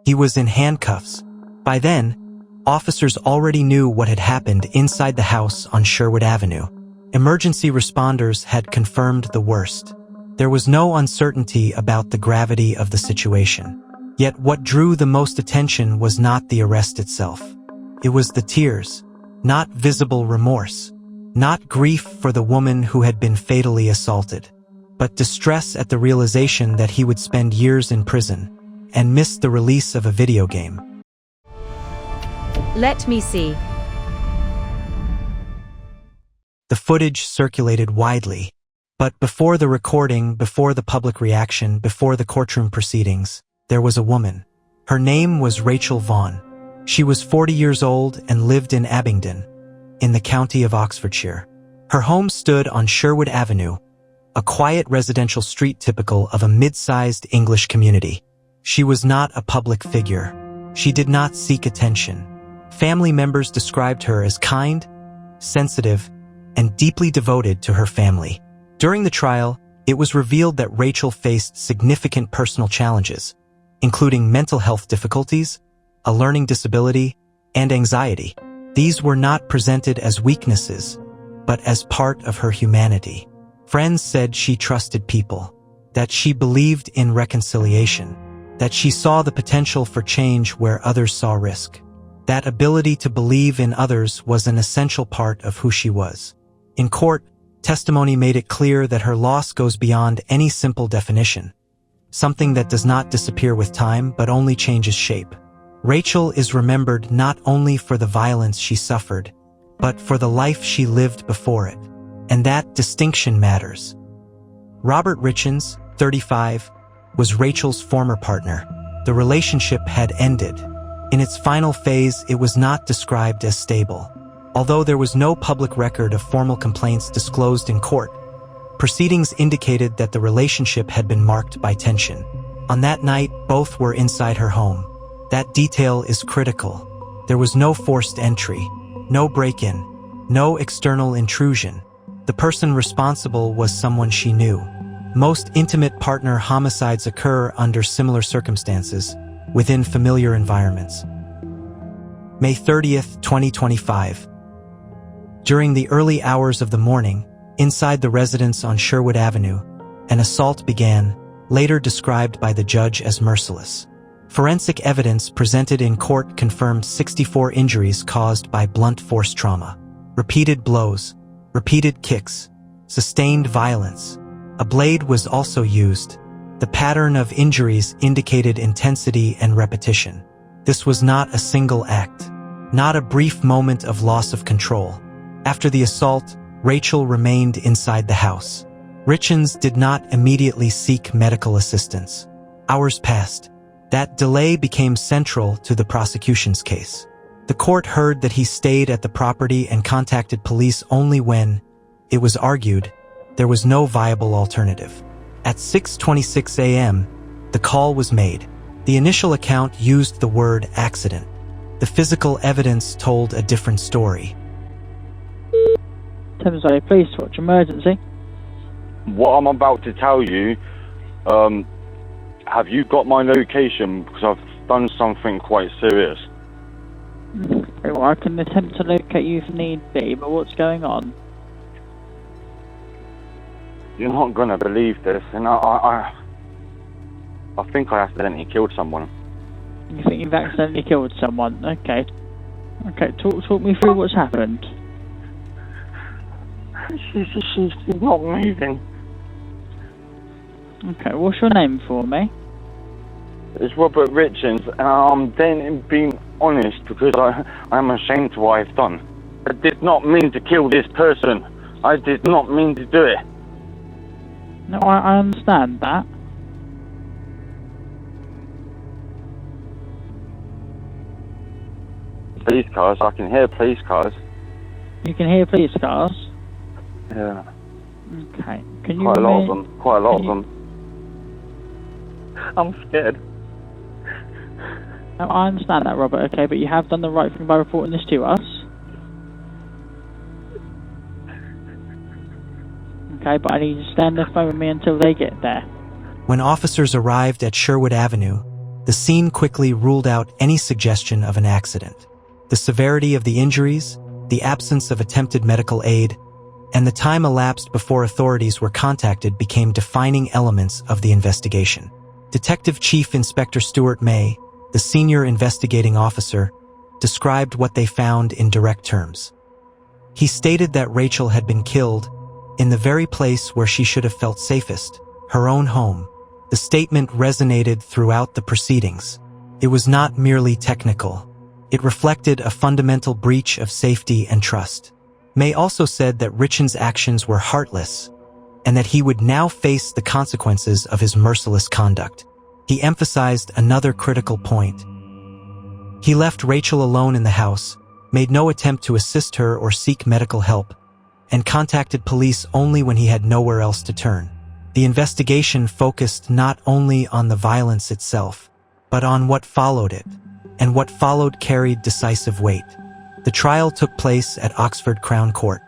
He was in handcuffs. By then, officers already knew what had happened inside the house on Sherwood Avenue. Emergency responders had confirmed the worst. There was no uncertainty about the gravity of the situation. Yet what drew the most attention was not the arrest itself. It was the tears, not visible remorse, not grief for the woman who had been fatally assaulted, but distress at the realization that he would spend years in prison and miss the release of a video game. Let me see. The footage circulated widely, but before the recording, before the public reaction, before the courtroom proceedings, there was a woman. Her name was Rachael Vaughan. She was 40 years old and lived in Abingdon, in the county of Oxfordshire. Her home stood on Sherwood Avenue, a quiet residential street typical of a mid-sized English community. She was not a public figure. She did not seek attention. Family members described her as kind, sensitive, and deeply devoted to her family. During the trial, it was revealed that Rachael faced significant personal challenges, including mental health difficulties, a learning disability, and anxiety. These were not presented as weaknesses, but as part of her humanity. Friends said she trusted people, that she believed in reconciliation, that she saw the potential for change where others saw risk. That ability to believe in others was an essential part of who she was. In court, testimony made it clear that her loss goes beyond any simple definition, something that does not disappear with time but only changes shape. Rachael is remembered not only for the violence she suffered, but for the life she lived before it. And that distinction matters. Robert Richens, 35, was Rachael's former partner. The relationship had ended. In its final phase, it was not described as stable. Although there was no public record of formal complaints disclosed in court, proceedings indicated that the relationship had been marked by tension. On that night, both were inside her home. That detail is critical. There was no forced entry, no break-in, no external intrusion. The person responsible was someone she knew. Most intimate partner homicides occur under similar circumstances, within familiar environments. May 30th, 2025. During the early hours of the morning, inside the residence on Sherwood Avenue, an assault began, later described by the judge as merciless. Forensic evidence presented in court confirmed 64 injuries caused by blunt force trauma. Repeated blows, repeated kicks, sustained violence. A blade was also used. The pattern of injuries indicated intensity and repetition. This was not a single act, not a brief moment of loss of control. After the assault, Rachael remained inside the house. Richens did not immediately seek medical assistance. Hours passed. That delay became central to the prosecution's case. The court heard that he stayed at the property and contacted police only when, it was argued, there was no viable alternative. At 6:26 a.m., the call was made. The initial account used the word accident. The physical evidence told a different story. Thamesvalley Police, what's your emergency? What I'm about to tell you, have you got my location? Because I've done something quite serious. Well, I can attempt to locate you if need be, but what's going on? You're not gonna believe this, and I think I accidentally killed someone. You think you've accidentally killed someone? Okay. Okay, talk me through what's happened. She's not moving. Okay, what's your name for me? It's Robert Richens, and I'm then being honest because I'm ashamed of what I've done. I did not mean to kill this person. I did not mean to do it. No, I understand that. Police cars, I can hear police cars. You can hear police cars? Yeah. Okay. Can you Quite a lot of them. Quite a lot of them. I'm scared. No, I understand that, Robert, okay, but you have done the right thing by reporting this to us. Okay, but I need you to stay on the phone with me until they get there. When officers arrived at Sherwood Avenue, The scene quickly ruled out any suggestion of an accident. The severity of the injuries, the absence of attempted medical aid, and the time elapsed before authorities were contacted became defining elements of the investigation. Detective Chief Inspector Stuart May, the senior investigating officer, described what they found in direct terms. He stated that Rachael had been killed in the very place where she should have felt safest, her own home. The statement resonated throughout the proceedings. It was not merely technical. It reflected a fundamental breach of safety and trust. May also said that Richens' actions were heartless, and that he would now face the consequences of his merciless conduct. He emphasized another critical point. He left Rachael alone in the house, made no attempt to assist her or seek medical help, and contacted police only when he had nowhere else to turn. The investigation focused not only on the violence itself, but on what followed it, and what followed carried decisive weight. The trial took place at Oxford Crown Court.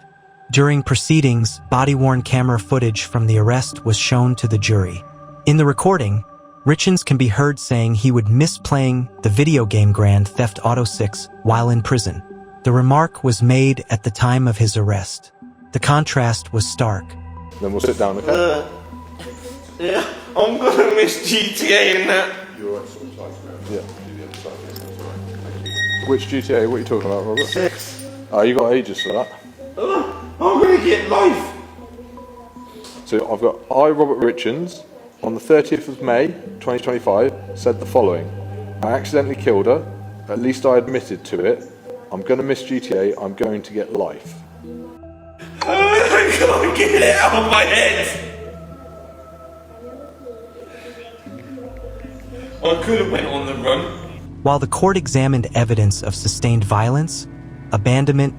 During proceedings, body-worn camera footage from the arrest was shown to the jury. In the recording, Richens can be heard saying he would miss playing the video game Grand Theft Auto 6 while in prison. The remark was made at the time of his arrest. The contrast was stark. Then we'll sit down, okay? Yeah, I'm gonna miss GTA and that. Yeah. Which GTA? What are you talking about, Robert? 6. Oh, you got ages for that. I'm gonna get life. So I've got I, Robert Richens, on the 30th of May, 2025, said the following. I accidentally killed her. At least I admitted to it. I'm gonna miss GTA. I'm going to get life. I can't get it out of my head. I could have went on the run. While the court examined evidence of sustained violence, abandonment,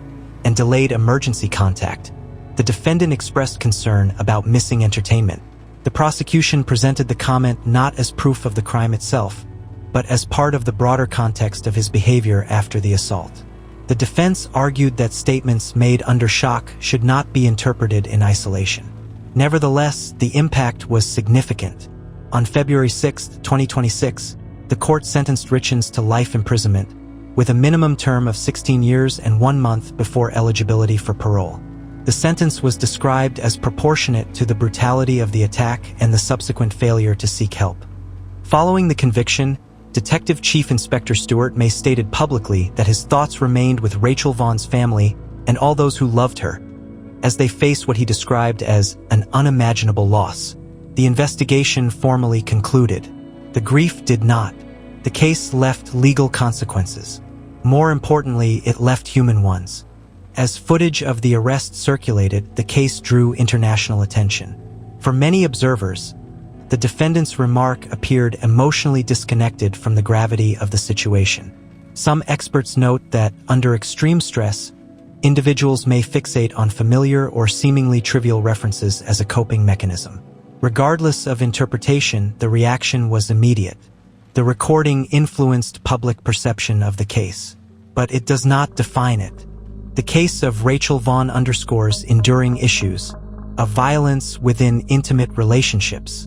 and delayed emergency contact, the defendant expressed concern about missing entertainment. The prosecution presented the comment not as proof of the crime itself, but as part of the broader context of his behavior after the assault. The defense argued that statements made under shock should not be interpreted in isolation. Nevertheless, the impact was significant. On February 6, 2026, the court sentenced Richens to life imprisonment, with a minimum term of 16 years and 1 month before eligibility for parole. The sentence was described as proportionate to the brutality of the attack and the subsequent failure to seek help. Following the conviction, Detective Chief Inspector Stuart May stated publicly that his thoughts remained with Rachael Vaughan's family and all those who loved her, as they faced what he described as an unimaginable loss. The investigation formally concluded. The grief did not. The case left legal consequences. More importantly, it left human ones. As footage of the arrest circulated, the case drew international attention. For many observers, the defendant's remark appeared emotionally disconnected from the gravity of the situation. Some experts note that, under extreme stress, individuals may fixate on familiar or seemingly trivial references as a coping mechanism. Regardless of interpretation, the reaction was immediate. The recording influenced public perception of the case, but it does not define it. The case of Rachael Vaughan underscores enduring issues of violence within intimate relationships,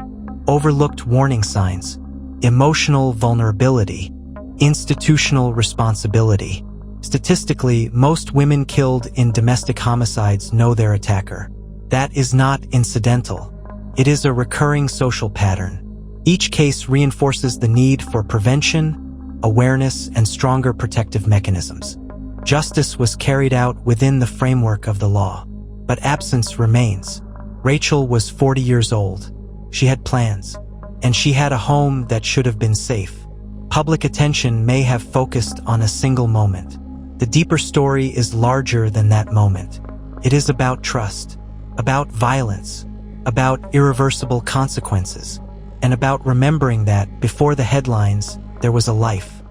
overlooked warning signs, emotional vulnerability, institutional responsibility. Statistically, most women killed in domestic homicides know their attacker. That is not incidental. It is a recurring social pattern. Each case reinforces the need for prevention, awareness, and stronger protective mechanisms. Justice was carried out within the framework of the law, but absence remains. Rachael was 40 years old. She had plans, and she had a home that should have been safe. Public attention may have focused on a single moment. The deeper story is larger than that moment. It is about trust, about violence, about irreversible consequences, and about remembering that before the headlines, there was a life.